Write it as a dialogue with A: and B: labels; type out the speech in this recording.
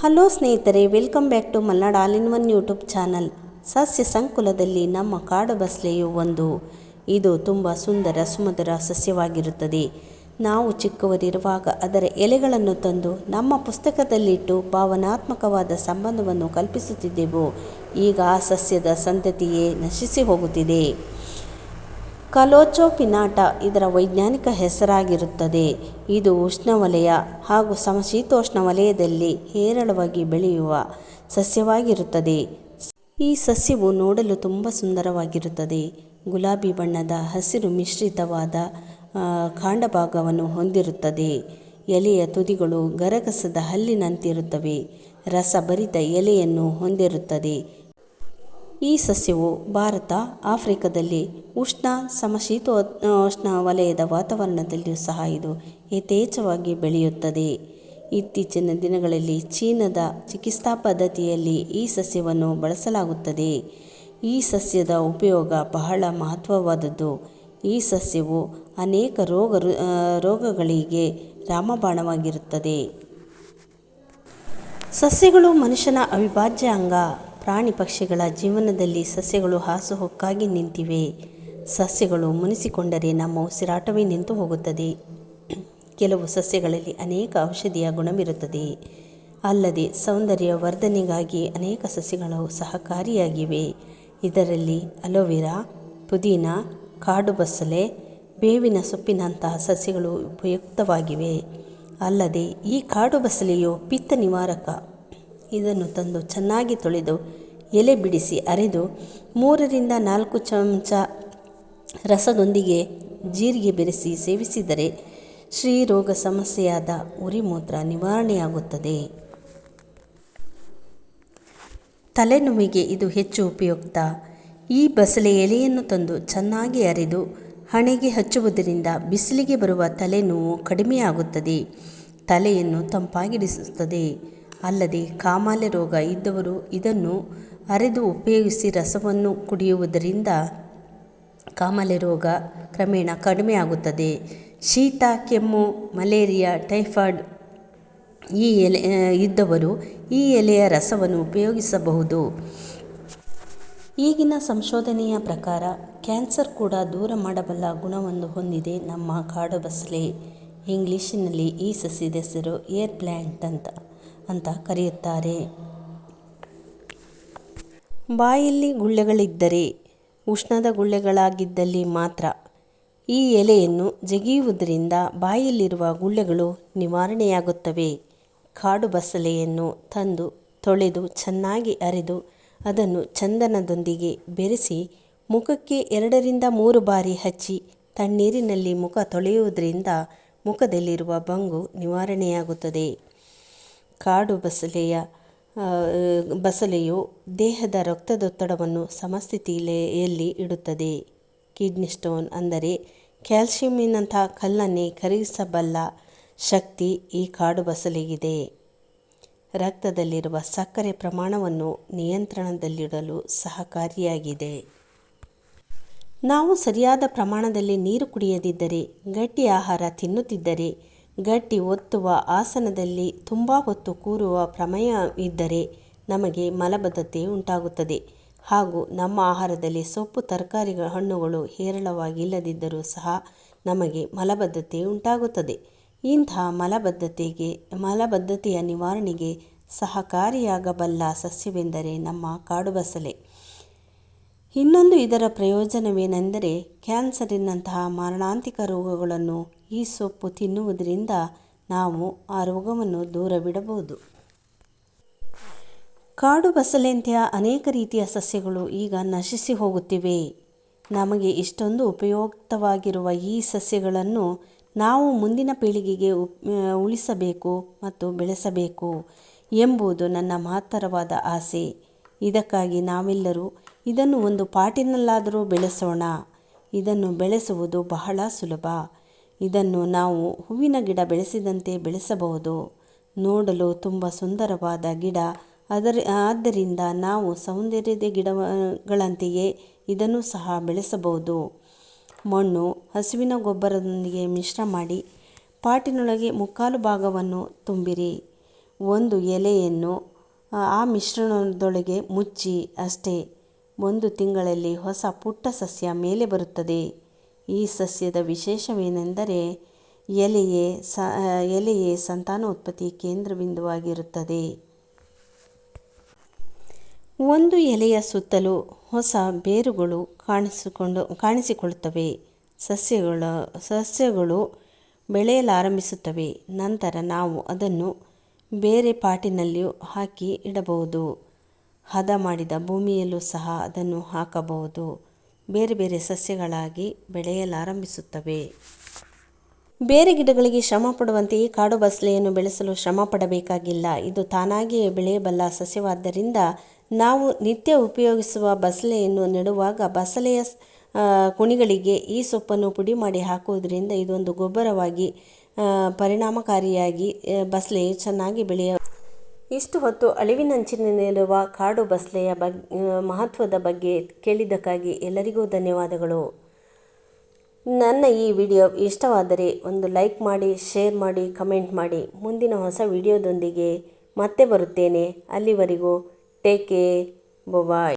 A: Hello ಸ್ನೇಹಿತರೆ, welcome back to Malnad all in one YouTube channel. ಸಸ್ಯ ಸಂಕುಲದಲ್ಲಿ ನಮ್ಮ ಕಾಡು ಬಸಳೆಯು ಒಂದು. ಇದು ತುಂಬ ಸುಂದರ ಸುಮಧುರ ಸಸ್ಯವಾಗಿರುತ್ತದೆ. ನಾವು ಚಿಕ್ಕವರಿರುವಾಗ ಅದರ ಎಲೆಗಳನ್ನು ತಂದು ನಮ್ಮ ಪುಸ್ತಕದಲ್ಲಿಟ್ಟು ಭಾವನಾತ್ಮಕವಾದ ಸಂಬಂಧವನ್ನು ಕಲ್ಪಿಸುತ್ತಿದ್ದೆವು. ಈಗ ಆ ಸಸ್ಯದ ಸಂತತಿಯೇ ನಶಿಸಿ ಹೋಗುತ್ತಿದೆ. ಕಲೋಚೋಪಿನಾಟ ಇದರ ವೈಜ್ಞಾನಿಕ ಹೆಸರಾಗಿರುತ್ತದೆ. ಇದು ಉಷ್ಣವಲಯ ಹಾಗೂ ಸಮಶೀತೋಷ್ಣ ವಲಯದಲ್ಲಿ ಹೇರಳವಾಗಿ ಬೆಳೆಯುವ ಸಸ್ಯವಾಗಿರುತ್ತದೆ. ಈ ಸಸ್ಯವು ನೋಡಲು ತುಂಬ ಸುಂದರವಾಗಿರುತ್ತದೆ. ಗುಲಾಬಿ ಬಣ್ಣದ ಹಸಿರು ಮಿಶ್ರಿತವಾದ ಕಾಂಡಭಾಗವನ್ನು ಹೊಂದಿರುತ್ತದೆ. ಎಲೆಯ ತುದಿಗಳು ಗರಗಸದ ಹಲ್ಲಿನಂತಿರುತ್ತವೆ. ರಸಭರಿತ ಎಲೆಯನ್ನು ಹೊಂದಿರುತ್ತದೆ. ಈ ಸಸ್ಯವು ಭಾರತ, ಆಫ್ರಿಕಾದಲ್ಲಿ ಉಷ್ಣ ಸಮಶೀತೋಷ್ಣ ವಲಯದ ವಾತಾವರಣದಲ್ಲಿಯೂ ಸಹ ಇದು ಯಥೇಚ್ಛವಾಗಿ ಬೆಳೆಯುತ್ತದೆ. ಇತ್ತೀಚಿನ ದಿನಗಳಲ್ಲಿ ಚೀನಾದ ಚಿಕಿತ್ಸಾ ಪದ್ಧತಿಯಲ್ಲಿ ಈ ಸಸ್ಯವನ್ನು ಬಳಸಲಾಗುತ್ತದೆ. ಈ ಸಸ್ಯದ ಉಪಯೋಗ ಬಹಳ ಮಹತ್ವವಾದದ್ದು. ಈ ಸಸ್ಯವು ಅನೇಕ ರೋಗಗಳಿಗೆ ರಾಮಬಾಣವಾಗಿರುತ್ತದೆ. ಸಸ್ಯಗಳು ಮನುಷ್ಯನ ಅವಿಭಾಜ್ಯ ಅಂಗ. ಪ್ರಾಣಿ ಪಕ್ಷಿಗಳ ಜೀವನದಲ್ಲಿ ಸಸ್ಯಗಳು ಹಾಸುಹೊಕ್ಕಾಗಿ ನಿಂತಿವೆ. ಸಸ್ಯಗಳು ಮುನಿಸಿಕೊಂಡರೆ ನಮ್ಮ ಉಸಿರಾಟವೇ ನಿಂತು ಹೋಗುತ್ತದೆ. ಕೆಲವು ಸಸ್ಯಗಳಲ್ಲಿ ಅನೇಕ ಔಷಧೀಯ ಗುಣವಿರುತ್ತದೆ. ಅಲ್ಲದೆ ಸೌಂದರ್ಯ ವರ್ಧನೆಗಾಗಿ ಅನೇಕ ಸಸ್ಯಗಳು ಸಹಕಾರಿಯಾಗಿವೆ. ಇದರಲ್ಲಿ ಅಲೋವೆರಾ, ಪುದೀನ, ಕಾಡು ಬಸಳೆ, ಬೇವಿನ ಸೊಪ್ಪಿನಂತಹ ಸಸ್ಯಗಳು ಉಪಯುಕ್ತವಾಗಿವೆ. ಅಲ್ಲದೆ ಈ ಕಾಡು ಬಸಳೆಯು ಪಿತ್ತ ನಿವಾರಕ. ಇದನ್ನು ತಂದು ಚೆನ್ನಾಗಿ ತೊಳೆದು ಎಲೆ ಬಿಡಿಸಿ ಅರೆದು 3-4 ಚಮಚ ರಸದೊಂದಿಗೆ ಜೀರಿಗೆ ಬೆರೆಸಿ ಸೇವಿಸಿದರೆ ಶ್ರೀರೋಗ ಸಮಸ್ಯೆಯಾದ ಉರಿಮೂತ್ರ ನಿವಾರಣೆಯಾಗುತ್ತದೆ. ತಲೆನೋವಿಗೆ ಇದು ಹೆಚ್ಚು ಉಪಯುಕ್ತ. ಈ ಬಸಳೆ ಎಲೆಯನ್ನು ತಂದು ಚೆನ್ನಾಗಿ ಅರೆದು ಹಣೆಗೆ ಹಚ್ಚುವುದರಿಂದ ಬಿಸಿಲಿಗೆ ಬರುವ ತಲೆನೋವು ಕಡಿಮೆಯಾಗುತ್ತದೆ. ತಲೆಯನ್ನು ತಂಪಾಗಿಡಿಸುತ್ತದೆ. ಅಲ್ಲದೆ ಕಾಮಾಲೆ ರೋಗ ಇದ್ದವರು ಇದನ್ನು ಅರೆದು ಉಪಯೋಗಿಸಿ ರಸವನ್ನು ಕುಡಿಯುವುದರಿಂದ ಕಾಮಾಲೆ ರೋಗ ಕ್ರಮೇಣ ಕಡಿಮೆಯಾಗುತ್ತದೆ. ಶೀತ, ಕೆಮ್ಮು, ಮಲೇರಿಯಾ, ಟೈಫಾಯ್ಡ್ ಇದ್ದವರು ಈ ಎಲೆಯ ರಸವನ್ನು ಉಪಯೋಗಿಸಬಹುದು. ಈಗಿನ ಸಂಶೋಧನೆಯ ಪ್ರಕಾರ ಕ್ಯಾನ್ಸರ್ ಕೂಡ ದೂರ ಮಾಡಬಲ್ಲ ಗುಣವನ್ನು ಹೊಂದಿದೆ ನಮ್ಮ ಕಾಡು ಬಸಳೆ. ಇಂಗ್ಲಿಷಿನಲ್ಲಿ ಈ ಸಸ್ಯದ ಹೆಸರು ಏರ್ ಪ್ಲ್ಯಾಂಟ್ ಅಂತ ಕರೆಯುತ್ತಾರೆ. ಬಾಯಲ್ಲಿ ಗುಳ್ಳೆಗಳಿದ್ದರೆ ಉಷ್ಣದ ಗುಳ್ಳೆಗಳಾಗಿದ್ದಲ್ಲಿ ಮಾತ್ರ ಈ ಎಲೆಯನ್ನು ಜಗಿಯುವುದರಿಂದ ಬಾಯಲ್ಲಿರುವ ಗುಳ್ಳೆಗಳು ನಿವಾರಣೆಯಾಗುತ್ತವೆ. ಕಾಡು ಬಸಳೆಯನ್ನು ತಂದು ತೊಳೆದು ಚೆನ್ನಾಗಿ ಅರೆದು ಅದನ್ನು ಚಂದನದೊಂದಿಗೆ ಬೆರೆಸಿ ಮುಖಕ್ಕೆ 2-3 ಬಾರಿ ಹಚ್ಚಿ ತಣ್ಣೀರಿನಲ್ಲಿ ಮುಖ ತೊಳೆಯುವುದರಿಂದ ಮುಖದಲ್ಲಿರುವ ಬಂಗು ನಿವಾರಣೆಯಾಗುತ್ತದೆ. ಕಾಡು ಬಸಳೆಯು ದೇಹದ ರಕ್ತದೊತ್ತಡವನ್ನು ಸಮಸ್ಥಿತಿಯಲ್ಲಿ ಇಡುತ್ತದೆ. ಕಿಡ್ನಿ ಸ್ಟೋನ್ ಅಂದರೆ ಕ್ಯಾಲ್ಸಿಯಂನಂಥ ಕಲ್ಲನ್ನೇ ಕರಗಿಸಬಲ್ಲ ಶಕ್ತಿ ಈ ಕಾಡು ಬಸಳೆಗಿದೆ. ರಕ್ತದಲ್ಲಿರುವ ಸಕ್ಕರೆ ಪ್ರಮಾಣವನ್ನು ನಿಯಂತ್ರಣದಲ್ಲಿಡಲು ಸಹಕಾರಿಯಾಗಿದೆ. ನಾವು ಸರಿಯಾದ ಪ್ರಮಾಣದಲ್ಲಿ ನೀರು ಕುಡಿಯದಿದ್ದರೆ, ಗಟ್ಟಿ ಆಹಾರ ತಿನ್ನುತ್ತಿದ್ದರೆ, ಗಟ್ಟಿ ಒತ್ತುವ ಆಸನದಲ್ಲಿ ತುಂಬ ಹೊತ್ತು ಕೂರುವ ಪ್ರಮೇಯವಿದ್ದರೆ ನಮಗೆ ಮಲಬದ್ಧತೆ ಉಂಟಾಗುತ್ತದೆ. ಹಾಗೂ ನಮ್ಮ ಆಹಾರದಲ್ಲಿ ಸೊಪ್ಪು, ತರಕಾರಿ, ಹಣ್ಣುಗಳು ಹೇರಳವಾಗಿ ಇಲ್ಲದಿದ್ದರೂ ಸಹ ನಮಗೆ ಮಲಬದ್ಧತೆ ಉಂಟಾಗುತ್ತದೆ. ಇಂಥ ಮಲಬದ್ಧತೆಯ ನಿವಾರಣೆಗೆ ಸಹಕಾರಿಯಾಗಬಲ್ಲ ಸಸ್ಯವೆಂದರೆ ನಮ್ಮ ಕಾಡು ಬಸಳೆ. ಇನ್ನೊಂದು ಇದರ ಪ್ರಯೋಜನವೇನೆಂದರೆ ಕ್ಯಾನ್ಸರಿನಂತಹ ಮಾರಣಾಂತಿಕ ರೋಗಗಳನ್ನು ಈ ಸೊಪ್ಪು ತಿನ್ನುವುದರಿಂದ ನಾವು ಆ ರೋಗವನ್ನು ದೂರವಿಡಬಹುದು. ಕಾಡು ಬಸಳೆಯಂತಹ ಅನೇಕ ರೀತಿಯ ಸಸ್ಯಗಳು ಈಗ ನಶಿಸಿ ಹೋಗುತ್ತಿವೆ. ನಮಗೆ ಇಷ್ಟೊಂದು ಉಪಯುಕ್ತವಾಗಿರುವ ಈ ಸಸ್ಯಗಳನ್ನು ನಾವು ಮುಂದಿನ ಪೀಳಿಗೆಗೆ ಉಳಿಸಬೇಕು ಮತ್ತು ಬೆಳೆಸಬೇಕು ಎಂಬುದು ನನ್ನ ಮಹತ್ತರವಾದ ಆಸೆ. ಇದಕ್ಕಾಗಿ ನಾವೆಲ್ಲರೂ ಇದನ್ನು ಒಂದು ಪಾಟಿನಲ್ಲಾದರೂ ಬೆಳೆಸೋಣ. ಇದನ್ನು ಬೆಳೆಸುವುದು ಬಹಳ ಸುಲಭ. ಇದನ್ನು ನಾವು ಹೂವಿನ ಗಿಡ ಬೆಳೆಸಿದಂತೆ ಬೆಳೆಸಬಹುದು. ನೋಡಲು ತುಂಬ ಸುಂದರವಾದ ಗಿಡ. ಆದ್ದರಿಂದ ನಾವು ಸೌಂದರ್ಯದ ಗಿಡಗಳಂತೆಯೇ ಇದನ್ನು ಸಹ ಬೆಳೆಸಬಹುದು. ಮಣ್ಣು, ಹಸುವಿನ ಗೊಬ್ಬರದೊಂದಿಗೆ ಮಿಶ್ರ ಮಾಡಿ ಪಾಟಿನೊಳಗೆ 3/4 ಭಾಗವನ್ನು ತುಂಬಿರಿ. ಒಂದು ಎಲೆಯನ್ನು ಆ ಮಿಶ್ರಣದೊಳಗೆ ಮುಚ್ಚಿ ಅಷ್ಟೇ 1 ತಿಂಗಳಲ್ಲಿ ಹೊಸ ಪುಟ್ಟ ಸಸ್ಯ ಮೇಲೆ ಬರುತ್ತದೆ. ಈ ಸಸ್ಯದ ವಿಶೇಷವೇನೆಂದರೆ ಎಲೆಯೇ ಸಂತಾನೋತ್ಪತ್ತಿ ಕೇಂದ್ರಬಿಂದುವಾಗಿರುತ್ತದೆ. ಒಂದು ಎಲೆಯ ಸುತ್ತಲೂ ಹೊಸ ಬೇರುಗಳು ಕಾಣಿಸಿಕೊಳ್ಳುತ್ತವೆ. ಸಸ್ಯಗಳು ಬೆಳೆಯಲಾರಂಭಿಸುತ್ತವೆ. ನಂತರ ನಾವು ಅದನ್ನು ಬೇರೆ ಪಾಟಿನಲ್ಲಿಯೂ ಹಾಕಿ ಇಡಬಹುದು. ಹದ ಮಾಡಿದ ಭೂಮಿಯಲ್ಲೂ ಸಹ ಅದನ್ನು ಹಾಕಬಹುದು. ಬೇರೆ ಬೇರೆ ಸಸ್ಯಗಳಾಗಿ ಬೆಳೆಯಲಾರಂಭಿಸುತ್ತವೆ. ಬೇರೆ ಗಿಡಗಳಿಗೆ ಶ್ರಮ ಪಡುವಂತೆ ಈ ಕಾಡು ಬಸಳೆಯನ್ನು ಬೆಳೆಸಲು ಶ್ರಮ ಪಡಬೇಕಾಗಿಲ್ಲ. ಇದು ತಾನಾಗಿಯೇ ಬೆಳೆಯಬಲ್ಲ ಸಸ್ಯವಾದ್ದರಿಂದ ನಾವು ನಿತ್ಯ ಉಪಯೋಗಿಸುವ ಬಸಳೆಯನ್ನು ನೆಡುವಾಗ ಬಸಳೆಯ ಕುಣಿಗಳಿಗೆ ಈ ಸೊಪ್ಪನ್ನು ಪುಡಿ ಮಾಡಿ ಹಾಕುವುದರಿಂದ ಇದೊಂದು ಗೊಬ್ಬರವಾಗಿ ಪರಿಣಾಮಕಾರಿಯಾಗಿ ಬಸಳೆಯು ಚೆನ್ನಾಗಿ ಇಷ್ಟು ಹೊತ್ತು ಅಳಿವಿನಂಚಿನಲ್ಲಿರುವ ಕಾಡು ಬಸಳೆಯ ಮಹತ್ವದ ಬಗ್ಗೆ ಕೇಳಿದ್ದಕ್ಕಾಗಿ ಎಲ್ಲರಿಗೂ ಧನ್ಯವಾದಗಳು. ನನ್ನ ಈ ವಿಡಿಯೋ ಇಷ್ಟವಾದರೆ ಒಂದು ಲೈಕ್ ಮಾಡಿ, ಶೇರ್ ಮಾಡಿ, ಕಮೆಂಟ್ ಮಾಡಿ. ಮುಂದಿನ ಹೊಸ ವಿಡಿಯೋದೊಂದಿಗೆ ಮತ್ತೆ ಬರುತ್ತೇನೆ. ಅಲ್ಲಿವರೆಗೂ ಟೇಕ್ ಕೇರ್. ಬಾಯ್.